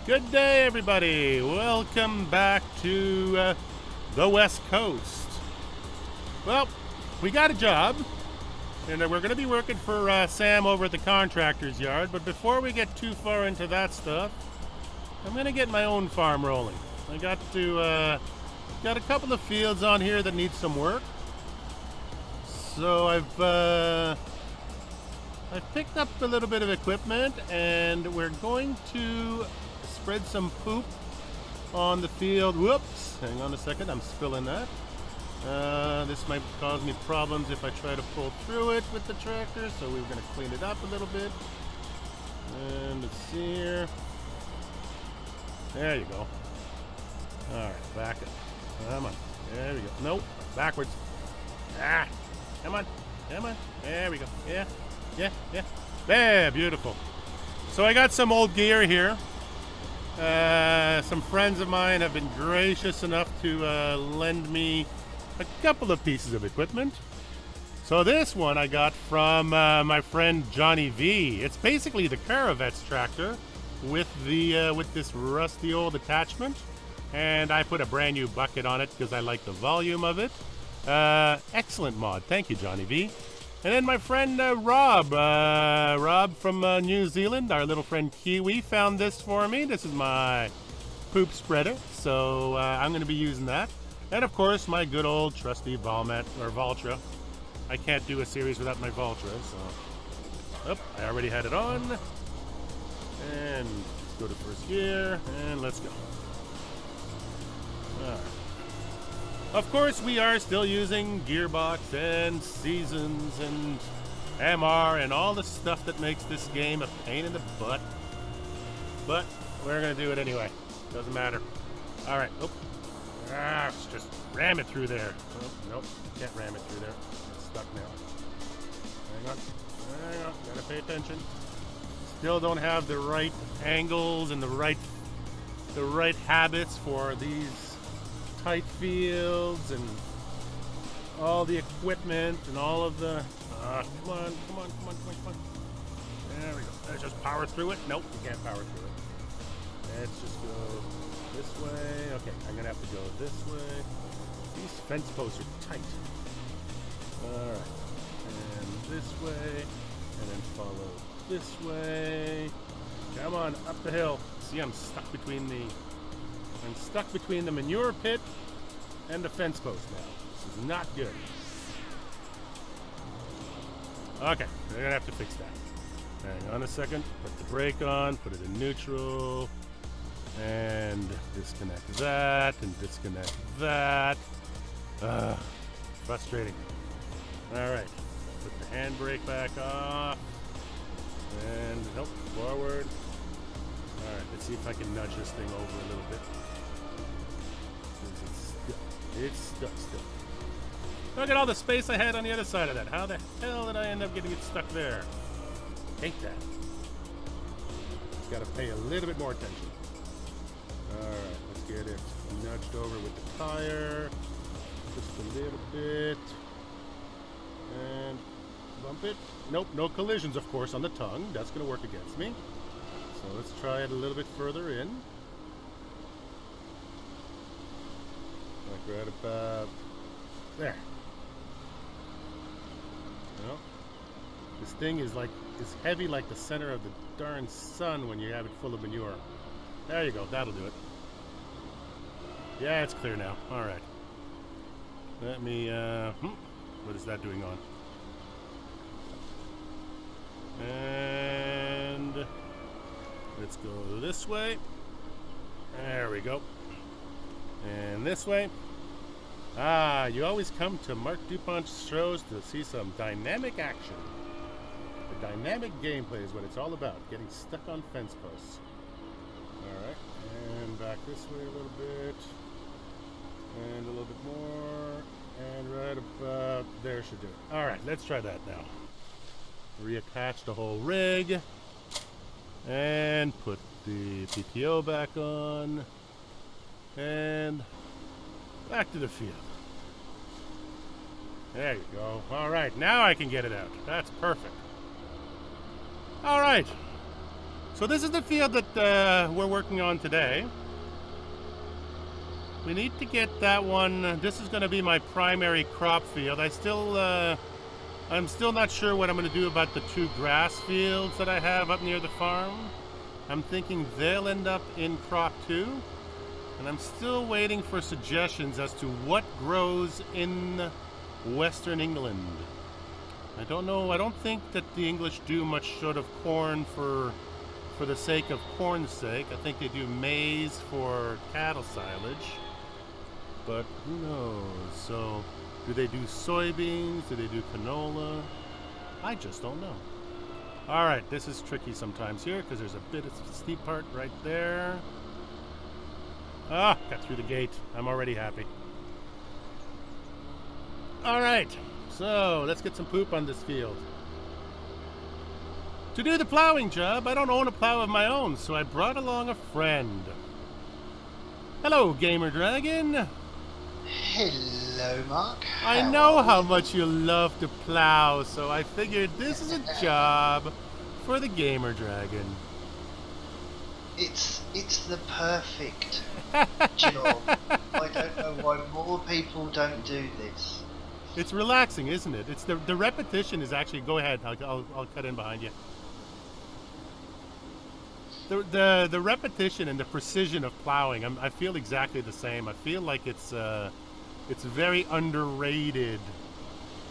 Good day, everybody. Welcome back to the West Coast. Well, we got a job, and we're going to be working for Sam over at the Contractor's yard. But before we get too far into that stuff, I'm going to get my own farm rolling. I got a couple of fields on here that need some work. So I've picked up a little bit of equipment, and we're going to spread some poop on the field. Whoops, hang on a second, I'm spilling that. This might cause me problems if I try to pull through it with the tractor, so we're going to clean it up a little bit. And let's see here. There you go. Alright, back it. Come on. There we go. Nope, backwards. Ah, come on. Come on. There we go. Yeah. There, beautiful. So I got some old gear here. Some friends of mine have been gracious enough to lend me a couple of pieces of equipment. So this one I got from my friend Johnny V. It's basically the Caravet's tractor with this rusty old attachment, and I put a brand new bucket on it because I like the volume of it. Excellent mod. Thank you, Johnny V. And then my friend Rob from New Zealand, our little friend Kiwi, found this for me. This is my poop spreader, so I'm going to be using that. And of course, my good old trusty Valtra. I can't do a series without my Valtra, so... Oh, I already had it on. And let's go to first gear, and let's go. All right. Of course, we are still using Gearbox and Seasons and MR and all the stuff that makes this game a pain in the butt. But we're going to do it anyway. Doesn't matter. All right. Oh. Let's just ram it through there. Oh, nope. Can't ram it through there. It's stuck now. Hang on. Got to pay attention. Still don't have the right angles and the right habits for these tight fields and all the equipment and all of the come on. There we go. Let's just power through it. Nope, you can't power through it. Let's just go this way. Okay, I'm gonna have to go this way. These fence posts are tight. Alright. And this way. And then follow this way. Come on, up the hill. See, I'm stuck between the manure pit and the fence post now. This is not good. Okay, we're gonna have to fix that. Hang on a second. Put the brake on, put it in neutral, and disconnect that, and disconnect that. Frustrating. Alright, put the handbrake back off, and nope, forward. Alright, let's see if I can nudge this thing over a little bit. It's stuck still. Look at all the space I had on the other side of that. How the hell did I end up getting it stuck there? Hate that. Got to pay a little bit more attention. Alright, let's get it nudged over with the tire. Just a little bit. And bump it. Nope, no collisions, of course, on the tongue. That's going to work against me. So let's try it a little bit further in. Like right about there. You know, this thing is heavy like the center of the darn sun when you have it full of manure. There you go, that'll do it. Yeah, it's clear now. Alright. Let me, what is that doing on? And let's go this way. There we go. And this way. You always come to Mark DuPont's shows to see some dynamic action. The dynamic gameplay is what it's all about. Getting stuck on fence posts. Alright. And back this way a little bit. And a little bit more. And right about there should do it. Alright, let's try that now. Reattach the whole rig. And put the PTO back on. And back to the field. There you go. All right, now I can get it out. That's perfect. All right. So this is the field that we're working on today. We need to get that one. This is going to be my primary crop field. I'm still not sure what I'm going to do about the 2 grass fields that I have up near the farm. I'm thinking they'll end up in crop 2. And I'm still waiting for suggestions as to what grows in Western England. I don't know. I don't think that the English do much sort of corn for the sake of corn's sake. I think they do maize for cattle silage. But who knows? So, do they do soybeans? Do they do canola? I just don't know. All right, this is tricky sometimes here because there's a bit of steep part right there. Ah, got through the gate. I'm already happy. All right, so let's get some poop on this field. To do the plowing job, I don't own a plow of my own, so I brought along a friend. Hello, Gamer Dragon. Hello, Mark. I know how much you love to plow, so I figured this is a job for the Gamer Dragon. It's the perfect job. I don't know why more people don't do this. It's relaxing, isn't it? It's the repetition is actually. Go ahead. I'll cut in behind you. The repetition and the precision of plowing. I feel exactly the same. I feel like it's very underrated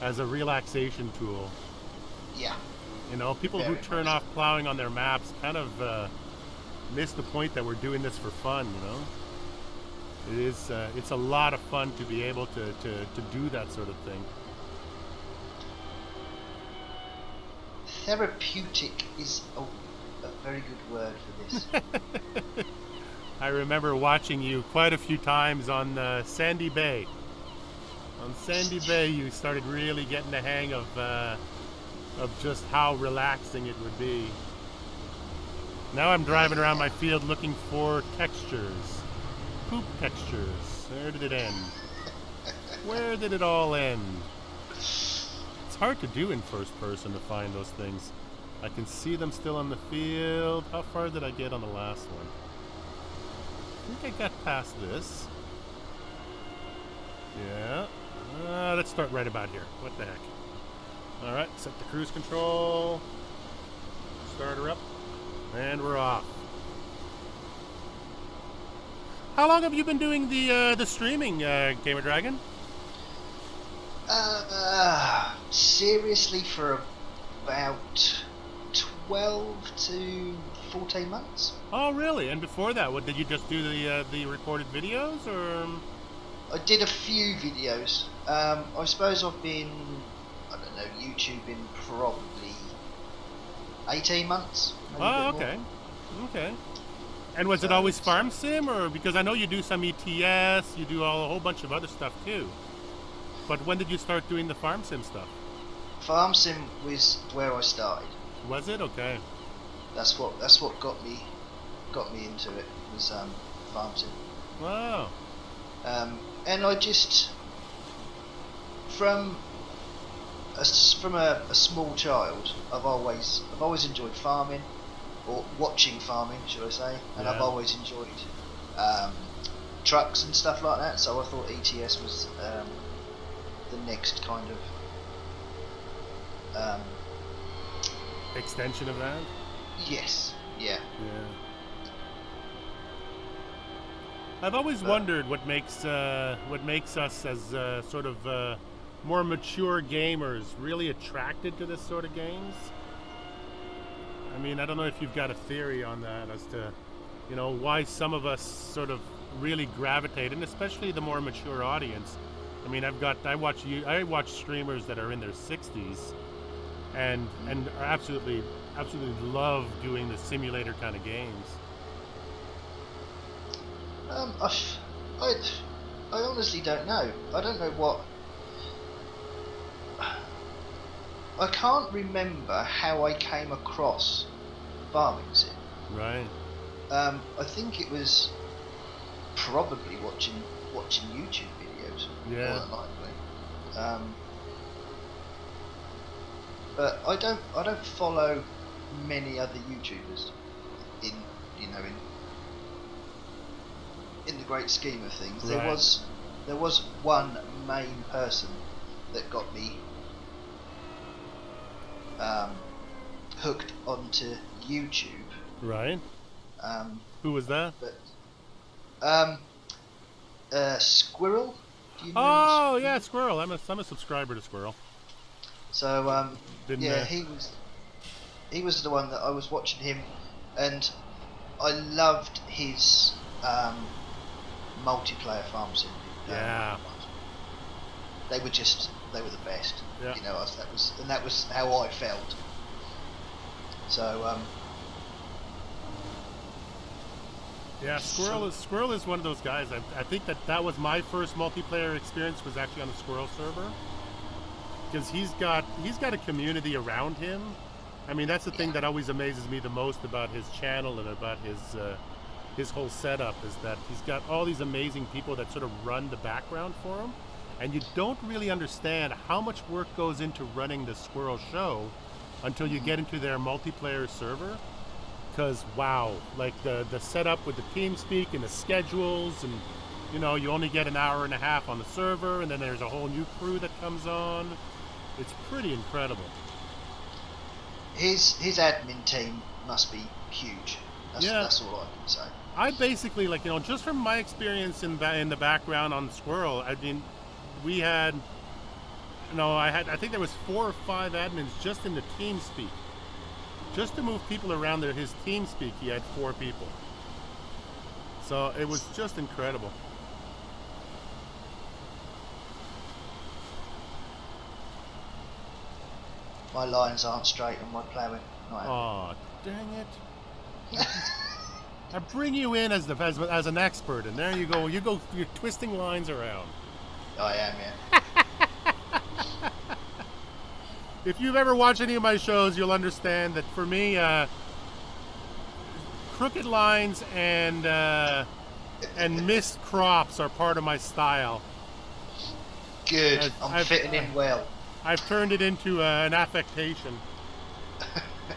as a relaxation tool. Yeah. You know, people who turn off plowing on their maps kind of miss the point that we're doing this for fun. You know, it's a lot of fun to be able to do that sort of thing. Therapeutic is a very good word for this. I remember watching you quite a few times on Sandy Bay. On Sandy Bay, you started really getting the hang of just how relaxing it would be. Now I'm driving around my field looking for textures. Poop textures. Where did it end? Where did it all end? It's hard to do in first person to find those things. I can see them still on the field. How far did I get on the last one? I think I got past this. Yeah. Let's start right about here. What the heck? Alright, set the cruise control. Start her up. And we're off. How long have you been doing the streaming, Gamer Dragon? Seriously, for about 12 to 14 months. Oh, really? And before that, what did you just do the recorded videos, or? I did a few videos. I suppose I've been, I don't know, YouTubing probably 18 months. Oh, okay. Okay. And was it always farm sim, or because I know you do some ETS, you do a whole bunch of other stuff too. But when did you start doing the farm sim stuff? Farm sim was where I started. Was it? Okay. That's what got me into it, was farm sim. Wow. And I just from a small child, I've always enjoyed farming, or watching farming, should I say? And Yeah. I've always enjoyed trucks and stuff like that. So I thought ETS was the next kind of Extension of that? yes, yeah. Yeah. I've always wondered what makes us as sort of more mature gamers really attracted to this sort of games. I mean, I don't know if you've got a theory on that as to, you know, why some of us sort of really gravitate, and especially the more mature audience. I mean, I watch streamers that are in their 60s, and are absolutely love doing the simulator kind of games. I honestly don't know. I don't know what. I can't remember how I came across farming sim. Right. I think it was probably watching YouTube videos. Yeah. More than likely. But I don't follow many other YouTubers. in you know in the great scheme of things. Right. There was one main person that got me hooked onto YouTube. Right. Who was that? But Squirrel. Do you know Oh yeah, Squirrel. I'm a subscriber to Squirrel. So Didn't, yeah, he was the one that I was watching him, and I loved his multiplayer farm sim. Yeah. They were the best. Yeah. You know, that was how I felt. So yeah, Squirrel is one of those guys. I think that was my first multiplayer experience, was actually on the Squirrel server, because he's got a community around him. I mean, that's the thing that always amazes me the most about his channel and about his whole setup, is that he's got all these amazing people that sort of run the background for him, and you don't really understand how much work goes into running the Squirrel show until you get into their multiplayer server. Because wow, like the setup with the TeamSpeak and the schedules, and you know, you only get an hour and a half on the server, and then there's a whole new crew that comes on. It's pretty incredible. his admin team must be huge. That's all I can say. I basically, like, you know, just from my experience in the background on Squirrel, I mean, we had, I think there was 4 or 5 admins just in the TeamSpeak. Just to move people around his TeamSpeak, he had 4 people. So it was just incredible. My lines aren't straight on my ploughing. Oh, dang it. I bring you in as an expert, and there you go. You're twisting lines around. I am, yeah. If you've ever watched any of my shows, you'll understand that for me, crooked lines and missed crops are part of my style. Good. I'm fitting in well. I've turned it into an affectation.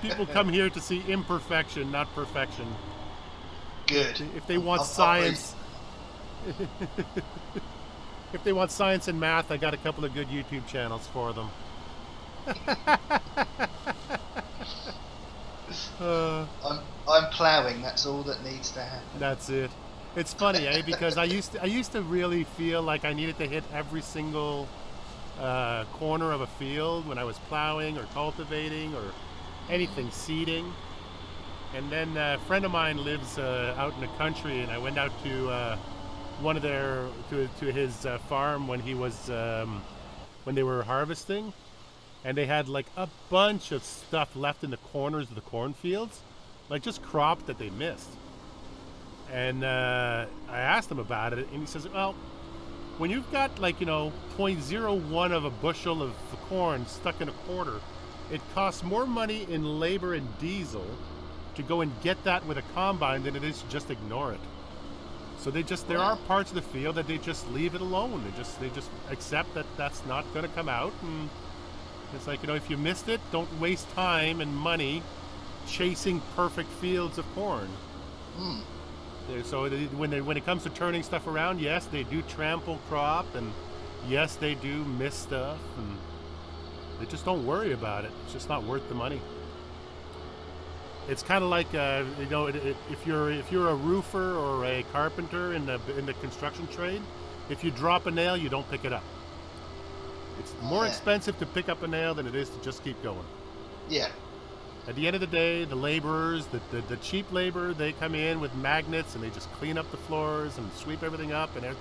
People come here to see imperfection, not perfection. Good. If they want science, if they want science and math, I got a couple of good YouTube channels for them. I'm ploughing. That's all that needs to happen. That's it. It's funny, because I used to really feel like I needed to hit every single corner of a field when I was plowing or cultivating or anything, seeding. And then a friend of mine lives out in the country, and I went out to one of to his farm when he was when they were harvesting, and they had like a bunch of stuff left in the corners of the cornfields, like just crop that they missed. And I asked him about it, and he says, well, when you've got, like, 0.01 of a bushel of corn stuck in a quarter, it costs more money in labor and diesel to go and get that with a combine than it is to just ignore it. So there are parts of the field that they just leave it alone. They just accept that that's not going to come out, and it's like, if you missed it, don't waste time and money chasing perfect fields of corn. So when it comes to turning stuff around, yes, they do trample crop, and yes, they do miss stuff, and they just don't worry about it. It's just not worth the money. It's kind of like if you're a roofer or a carpenter in the construction trade, if you drop a nail, you don't pick it up. It's more expensive to pick up a nail than it is to just keep going. Yeah. At the end of the day, the laborers, the cheap labor, they come in with magnets and they just clean up the floors and sweep everything up, and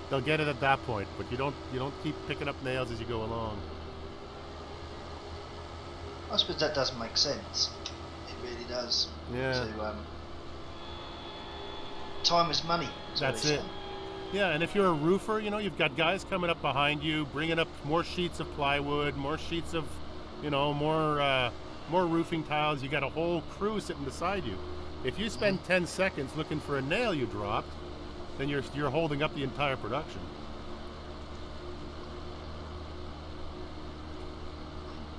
they'll get it at that point. But you don't keep picking up nails as you go along. I suppose that does make sense. It really does. Yeah. Time is money. That's it. Yeah, and if you're a roofer, you've got guys coming up behind you, bringing up more sheets of plywood, more sheets of, more roofing tiles. You got a whole crew sitting beside you. If you spend 10 seconds looking for a nail you dropped, then you're holding up the entire production.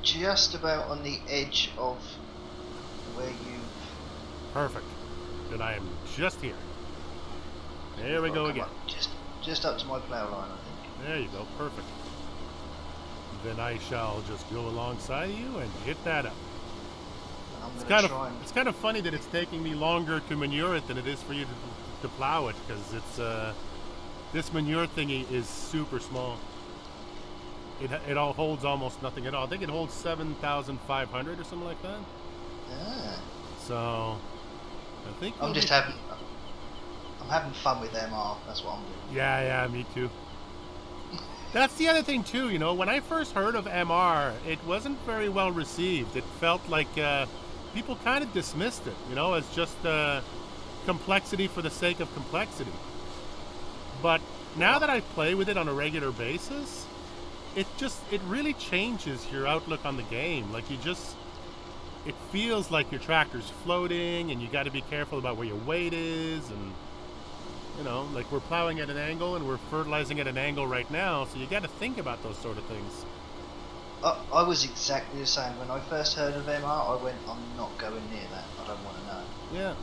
Just about on the edge of where you. Perfect. and I am just here. There we go again. Just up to my plough line, I think. There you go, perfect. Then I shall just go alongside you and hit that up. It's kind of funny that it's taking me longer to manure it than it is for you to plow it, because it's this manure thingy is super small. It all holds almost nothing at all. I think it holds 7,500 or something like that. Yeah. So I think I'm having fun with MR. That's what I'm doing. Yeah, me too. That's the other thing too. You know, when I first heard of MR, it wasn't very well received. It felt like people kind of dismissed it, you know, as just complexity for the sake of complexity. But now that I play with it on a regular basis, it really changes your outlook on the game. Like it feels like your tractor's floating, and you got to be careful about where your weight is, and you know, like we're plowing at an angle and we're fertilizing at an angle right now, so you got to think about those sort of things. I was exactly the same. When I first heard of MR, I went, I'm not going near that. I don't want to know. Yeah.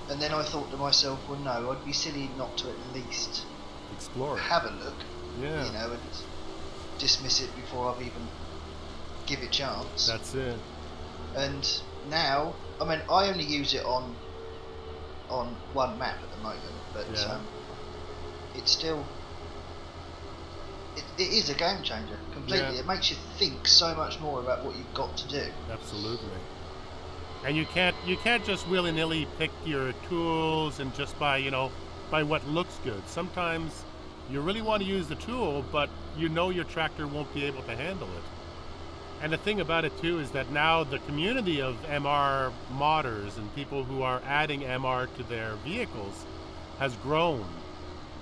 And then I thought to myself, well, no, I'd be silly not to at least explore it. Have a look. Yeah. You know, and dismiss it before I've even give it a chance. That's it. And now, I mean, I only use it on one map at the moment, but it's still it is a game changer completely. It makes you think so much more about what you've got to do. Absolutely. And you can't just willy-nilly pick your tools and just by what looks good. Sometimes you really want to use the tool, but you know your tractor won't be able to handle it. And the thing about it too is that now the community of MR modders and people who are adding MR to their vehicles has grown.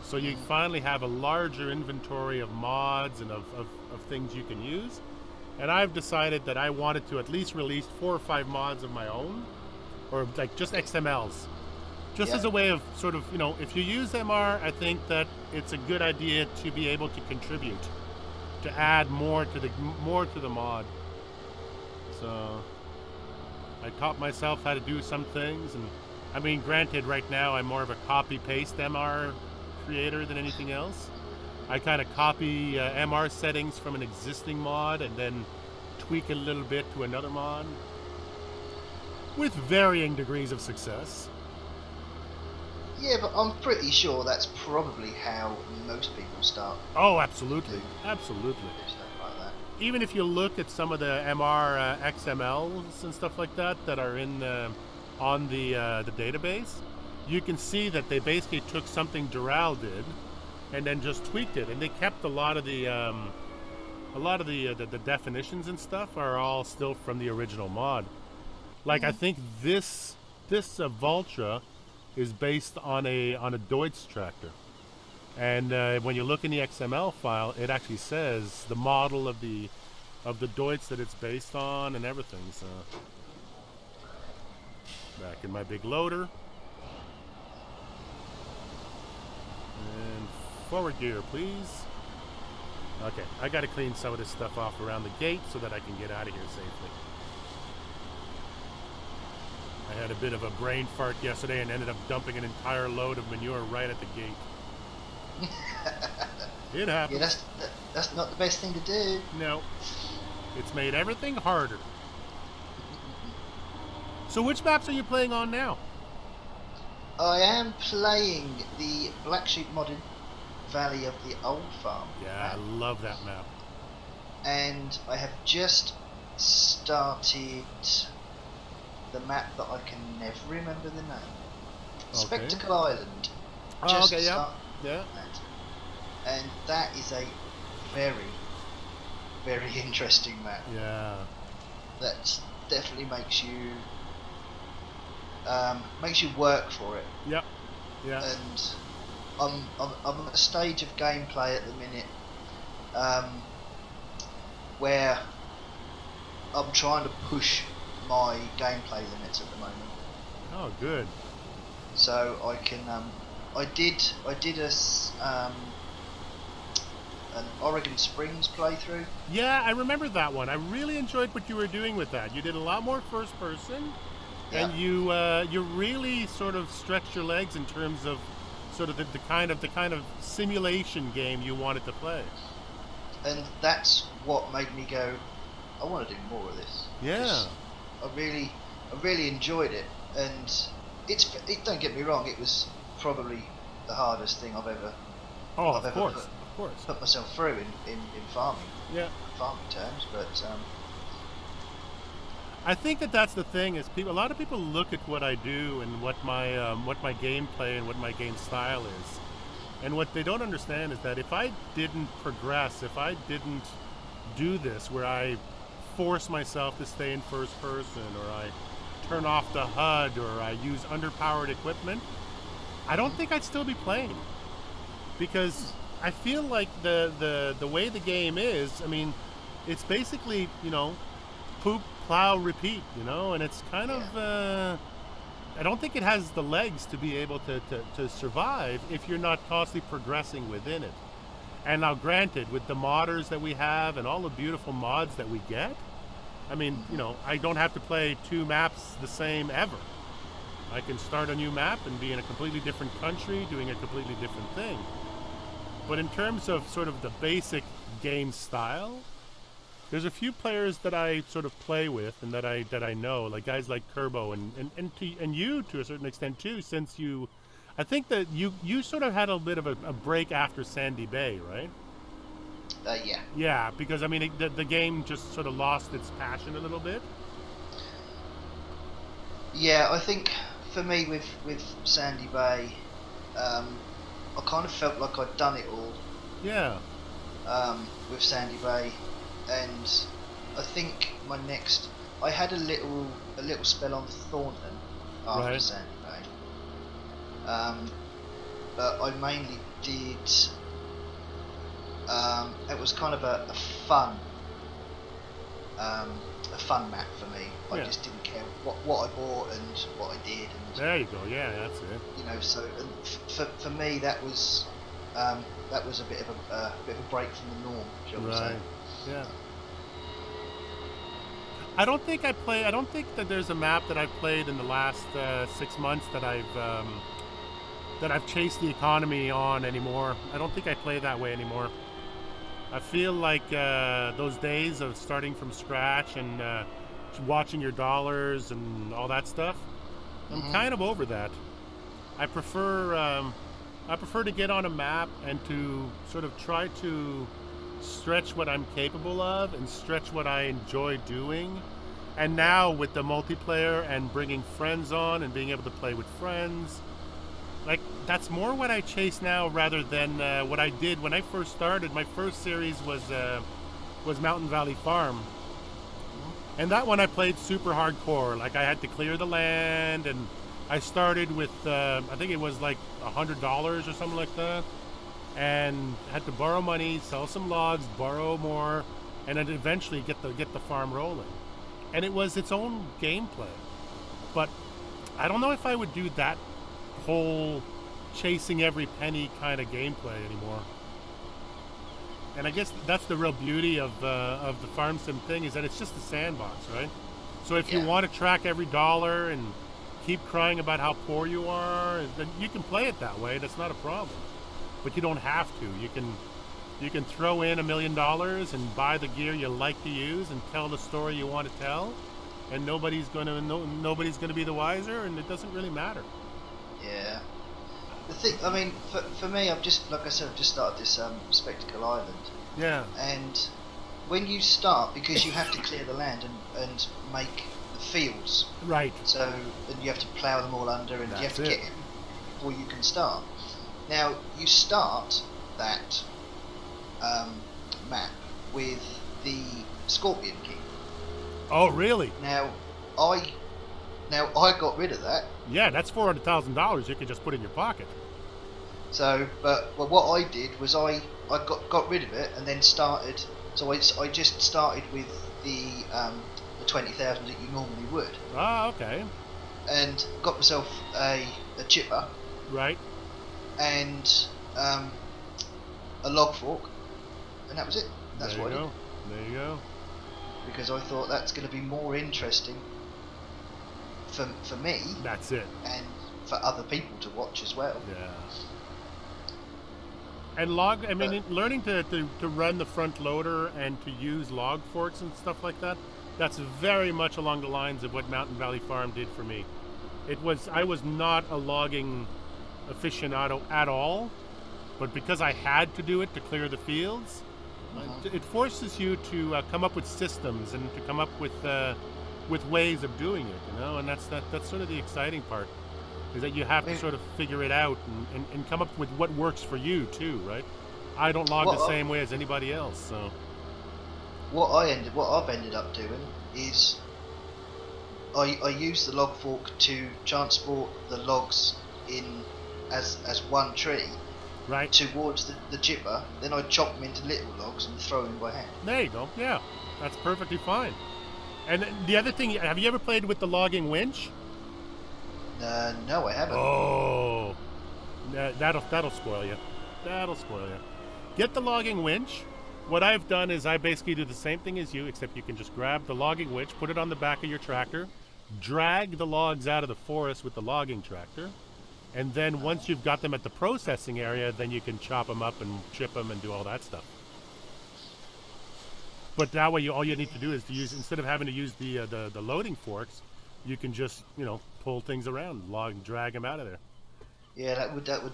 So you finally have a larger inventory of mods and of things you can use. And I've decided that I wanted to at least release 4 or 5 mods of my own, or like just XMLs. Just as a way of sort of, if you use MR, I think that it's a good idea to be able to contribute, to add more to the mod. So I taught myself how to do some things, and I mean, granted, right now I'm more of a copy-paste MR creator than anything else. I kind of copy MR settings from an existing mod and then tweak a little bit to another mod, with varying degrees of success. Yeah, but I'm pretty sure that's probably how most people start. Oh, absolutely. Absolutely. Do stuff like that. Even if you look at some of the MR XMLs and stuff like that are in on the database, you can see that they basically took something Doral did and then just tweaked it, and they kept a lot of the definitions and stuff are all still from the original mod. Like I think this Vultra is based on a Deutz tractor, and when you look in the XML file, it actually says the model of the Deutz that it's based on and everything. So back in my big loader, and forward gear, please. Okay, I got to clean some of this stuff off around the gate so that I can get out of here safely. I had a bit of a brain fart yesterday and ended up dumping an entire load of manure right at the gate. It happens. Yeah, that's not the best thing to do. No. It's made everything harder. So which maps are you playing on now? I am playing the Black Sheep modded Valley of the Old Farm. Yeah, map. I love that map. And I have just started the map that I can never remember the name. Okay. Spectacle Island. Oh, okay, yeah. Yeah. And that is a very, very interesting map. Yeah. That definitely makes you work for it. Yep. Yeah. And I'm at a stage of gameplay at the minute where I'm trying to push my gameplay limits at the moment. Oh, good. So I can I did an Oregon Springs playthrough. Yeah, I remember that one. I really enjoyed what you were doing with that. You did a lot more first person, Yeah. and you really sort of stretch your legs in terms of sort of the kind of simulation game you wanted to play. And that's what made me go, I want to do more of this. Yeah. 'Cause I really enjoyed it, and don't get me wrong, it was probably the hardest thing Oh, I've of ever course, of course. put myself through in Yeah. farming terms. But I think that's the thing is a lot of people look at what I do and what my gameplay and what my game style is, and what they don't understand is that if I didn't progress, if I didn't do this where I force myself to stay in first person, or I turn off the HUD, or I use underpowered equipment, I don't think I'd still be playing, because I feel like the way the game is, I mean, it's basically, poop, plow, repeat, and it's kind of, I don't think it has the legs to be able to survive if you're not constantly progressing within it. And now granted, with the modders that we have and all the beautiful mods that we get, I mean, I don't have to play 2 maps the same ever. I can start a new map and be in a completely different country doing a completely different thing. But in terms of sort of the basic game style, there's a few players that I sort of play with and that I know, like guys like Kerbo and you to a certain extent too, since I think that you sort of had a bit of a break after Sandy Bay, right? yeah. Yeah, because I mean the game just sort of lost its passion a little bit. Yeah, I think for me with Sandy Bay, I kind of felt like I'd done it all. Yeah. With Sandy Bay, and I think I had a little spell on Thornton after Right. Sandy Bay, but I mainly did. It was kind of a fun map for me. I Yeah. just didn't care what I bought and what I did, and There you go. Yeah, that's it. so and for me that was a bit of a break from the norm, shall we say? Right. Yeah. I don't think that there's a map that I've played in the last 6 months that I've chased the economy on anymore. I don't think I play that way anymore. I feel like those days of starting from scratch and watching your dollars and all that stuff, I'm kind of over that. I prefer to get on a map and to sort of try to stretch what I'm capable of and stretch what I enjoy doing. And now with the multiplayer and bringing friends on and being able to play with friends, like that's more what I chase now rather than what I did when I first started. My first series was Mountain Valley Farm, and that one I played super hardcore. Like I had to clear the land, and I started with I think it was like $100 or something like that, and had to borrow money, sell some logs, borrow more, and then eventually get the farm rolling. And it was its own gameplay, but I don't know if I would do that whole chasing every penny kind of gameplay anymore. And I guess that's the real beauty of the farm sim thing, is that it's just a sandbox, right? So if you want to track every dollar and keep crying about how poor you are, then you can play it that way. That's not a problem. But you don't have to. You can throw in $1 million and buy the gear you like to use and tell the story you want to tell, and nobody's gonna be the wiser, and it doesn't really matter. Yeah. The thing, I mean, for me, I've just, like I said, I've just started this Spectacle Island. Yeah. And when you start, because you have to clear the land and make the fields. Right. So, and you have to plough them all under, and you have to get in before you can start. Now, you start that map with the Scorpion King. Oh, really? Now I got rid of that. Yeah, that's $400,000 you can just put in your pocket. So, but what I did was I got rid of it and then started. So I just started with the 20,000 that you normally would. Ah, okay. And got myself a chipper. Right. And a log fork, and that was it. That's what I did. There you go. Because I thought that's going to be more interesting for me, That's it. and for other people to watch as well. Yeah. And learning to run the front loader and to use log forks and stuff like that, that's very much along the lines of what Mountain Valley Farm did for me. I was not a logging aficionado at all, but because I had to do it to clear the fields, it forces you to come up with systems and to come up with ways of doing it, and that's sort of the exciting part, is that you have to sort of figure it out and come up with what works for you too, right? I don't log the same way as anybody else, so. What I've ended up doing is I use the log fork to transport the logs in as one tree, right, towards the chipper. Then I chop them into little logs and throw them by hand. There you go. Yeah, that's perfectly fine. And the other thing, have you ever played with the logging winch? No, I haven't. Oh, that'll spoil you. That'll spoil you. Get the logging winch. What I've done is I basically do the same thing as you, except you can just grab the logging winch, put it on the back of your tractor, drag the logs out of the forest with the logging tractor, and then once you've got them at the processing area, then you can chop them up and chip them and do all that stuff. But that way, all you need to do is to use, instead of having to use the loading forks, you can just pull things around, drag them out of there. Yeah, that would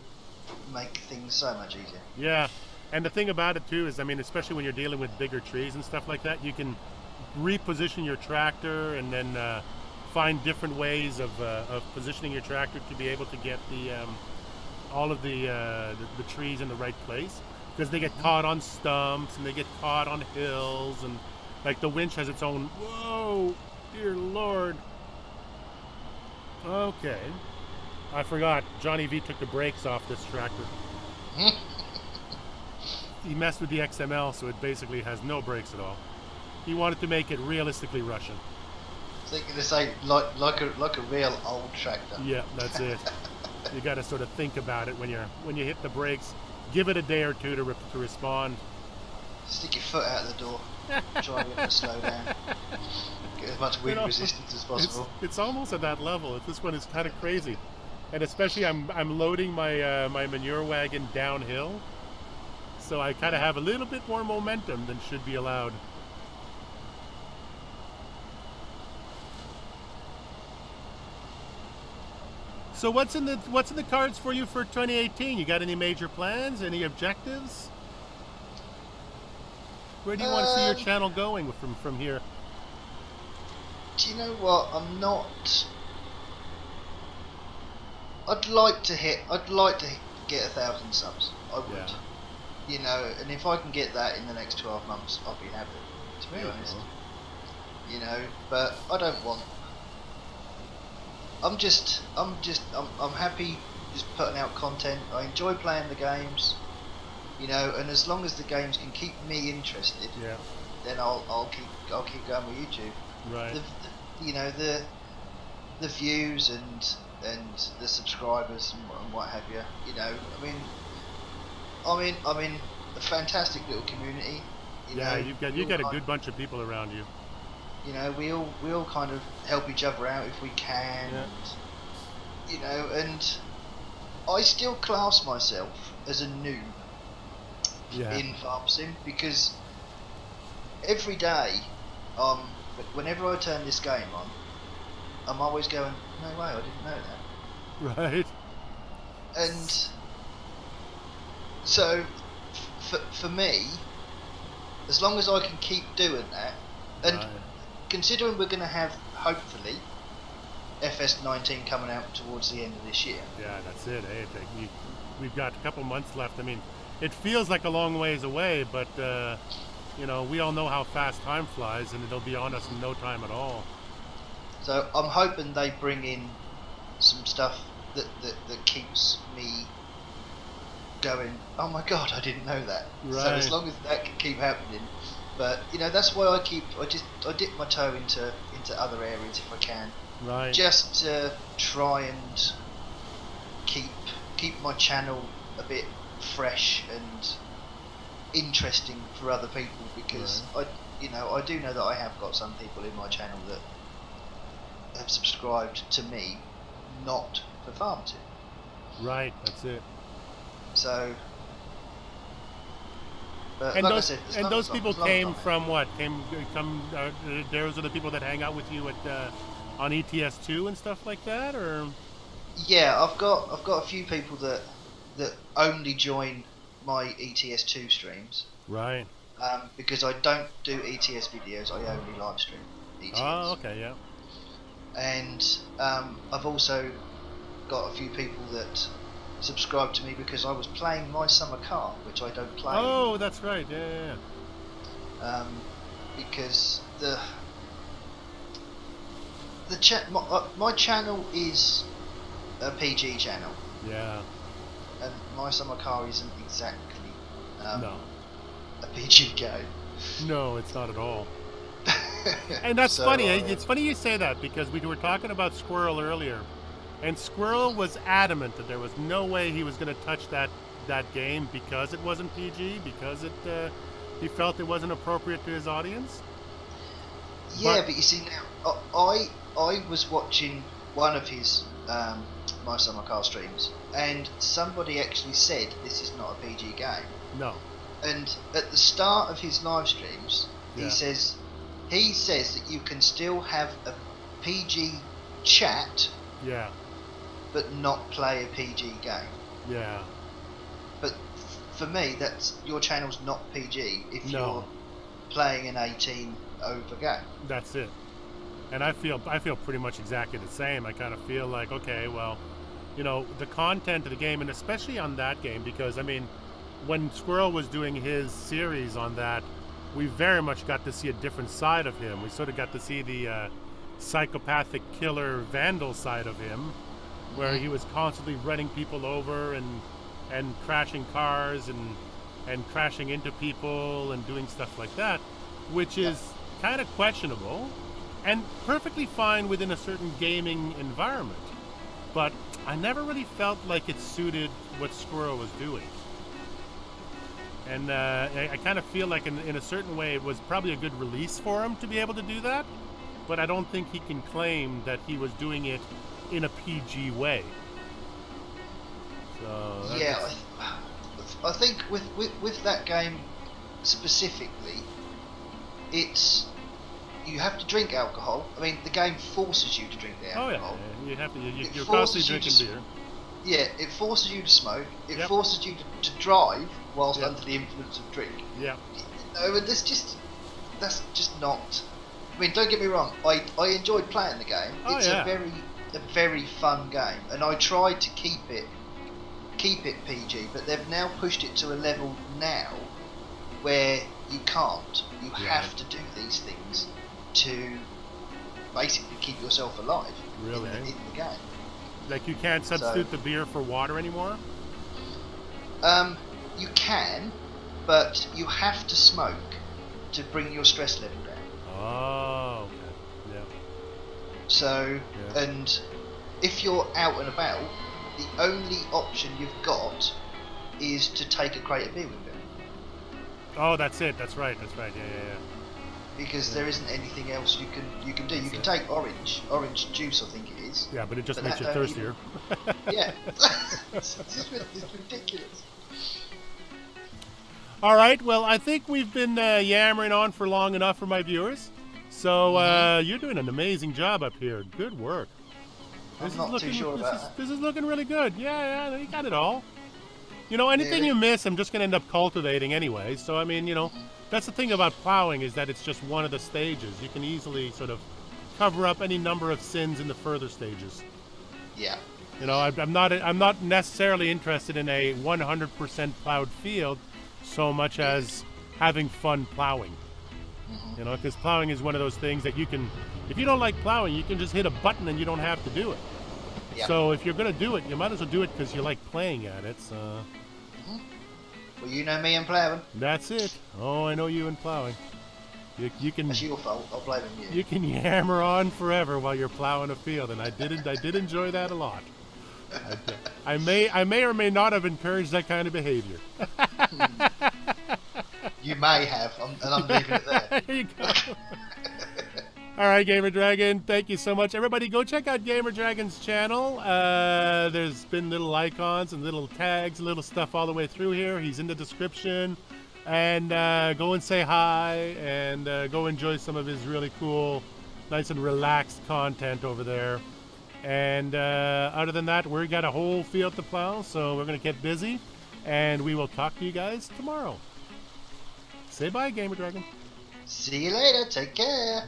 make things so much easier. Yeah. And the thing about it too is, especially when you're dealing with bigger trees and stuff like that, you can reposition your tractor and then find different ways of positioning your tractor to be able to get all of the trees in the right place, because they get caught on stumps and they get caught on hills, and like the winch has its own. Whoa, dear Lord. Okay, I forgot. Johnny V took the brakes off this tractor. He messed with the XML, so it basically has no brakes at all. He wanted to make it realistically Russian. So you're gonna say like a real old tractor. Yeah, that's it. You got to sort of think about it when you hit the brakes. Give it a day or two to respond. Stick your foot out the door. Try and get it to slow down. Get as much wind resistance as possible. It's almost at that level. This one is kind of crazy, and especially I'm loading my my manure wagon downhill. So I kind of have a little bit more momentum than should be allowed. So what's in the cards for you for 2018? You got any major plans? Any objectives? Where do you want to see your channel going from here? Do you know what? I'm not. I'd like to get 1,000 subs. I would. Yeah. And if I can get that in the next 12 months, I'll be happy, to be honest. But I don't want. I'm happy just putting out content. I enjoy playing the games, and as long as the games can keep me interested, then I'll keep going with YouTube. Right. The views and the subscribers and what have you. I'm in a fantastic little community. You've got a good bunch of people around you. We all kind of help each other out if we can. Yeah. And I still class myself as a noob in Farm Sim, because every day, whenever I turn this game on, I'm always going, no way, I didn't know that. Right. And so, for me, as long as I can keep doing that, and considering we're going to have, hopefully, FS19 coming out towards the end of this year. Yeah, that's it. We've got a couple months left. It feels like a long ways away, but we all know how fast time flies, and it'll be on us in no time at all. So I'm hoping they bring in some stuff that keeps me going, oh my god, I didn't know that. Right. So as long as that can keep happening, but that's why I dip my toe into other areas if I can, right? Just to try and keep my channel a bit fresh and interesting for other people, because I do know that I have got some people in my channel that have subscribed to me, not for Farmington. Right, that's it. So, but And like those I said, it's and not- those it's not- people it's not came time. from what? Those are the people that hang out with you at on ETS2 and stuff like that, or? Yeah, I've got a few people that only join my ETS2 streams. Right. Because I don't do ETS videos, I only live stream ETS. Oh, okay, yeah. And I've also got a few people that subscribe to me because I was playing My Summer Car, which I don't play. Oh, that's right. Yeah. Because my channel is a PG channel, Yeah. and My Summer Car isn't exactly No. a PG game. No, it's not at all. And that's So, funny. It's funny you say that because we were talking about Squirrel earlier, and Squirrel was adamant that there was no way he was going to touch that game because it wasn't PG, because he felt it wasn't appropriate to his audience. Yeah, but you see now, I was watching one of his My Summer Car streams, and somebody actually said this is not a PG game. No. And at the start of his live streams, Yeah. he says that you can still have a PG chat, Yeah. but not play a PG game. Yeah. But for me, that's your channel's not PG if No. you're playing an 18 over game. That's it. And I feel pretty much exactly the same. I kind of feel like, okay, well, the content of the game, and especially on that game, because I mean, when Squirrel was doing his series on that, we very much got to see a different side of him. We sort of got to see the psychopathic killer vandal side of him, where he was constantly running people over and crashing cars and crashing into people and doing stuff like that, which is kind of questionable and perfectly fine within a certain gaming environment. But I never really felt like it suited what Squirrel was doing. And I kind of feel like in a certain way it was probably a good release for him to be able to do that, but I don't think he can claim that he was doing it in a PG way. So Yeah, I think with that game specifically, it's you have to drink alcohol. I mean, the game forces you to drink the oh alcohol. yeah, you have to. You're forces constantly you drinking beer. Yeah, it forces you to smoke. It Yep. forces you to drive whilst Yep. under the influence of drink. Yeah. No, and that's just not. I mean, don't get me wrong. I enjoyed playing the game. Oh, It's yeah. a very fun game, and I tried to keep it PG. But they've now pushed it to a level now where you can't. You Yeah. have to do these things to basically keep yourself alive Really? in the game. Like you can't substitute the beer for water anymore? You can, but you have to smoke to bring your stress level down. Oh, okay. Yeah. So, Yeah. and if you're out and about, the only option you've got is to take a crate of beer with you. Oh, that's it. That's right. Yeah. Because there isn't anything else you can do. You can it. take orange juice, I think it is. Yeah, but it just But makes you that don't thirstier. Yeah, it's ridiculous. All right. Well, I think we've been yammering on for long enough for my viewers. So you're doing an amazing job up here. Good work. I'm not too sure about that. This is looking really good. Yeah, you got it all. Anything you miss, I'm just going to end up cultivating anyway. So, I mean, that's the thing about plowing is that it's just one of the stages. You can easily sort of cover up any number of sins in the further stages. Yeah. I'm not necessarily interested in a 100% plowed field so much as having fun plowing. Because plowing is one of those things that you can, if you don't like plowing, you can just hit a button and you don't have to do it. Yeah. So if you're going to do it, you might as well do it because you like playing at it. So Well, you know me and plowing. that's it. Oh, I know you and plowing. You can That's your fault. I'll blame you. you can hammer on forever while you're plowing a field, and I did enjoy that a lot. I may or may not have encouraged that kind of behavior. You may have, and I'm leaving it there. There you go. All right, Gamer Dragon, thank you so much. Everybody, go check out Gamer Dragon's channel. There's been little icons and little tags, little stuff all the way through here. He's in the description. And go and say hi, and go enjoy some of his really cool, nice and relaxed content over there. And other than that, we've got a whole field to plow, so we're going to get busy. And we will talk to you guys tomorrow. Say bye, Gamer Dragon. See you later. Take care.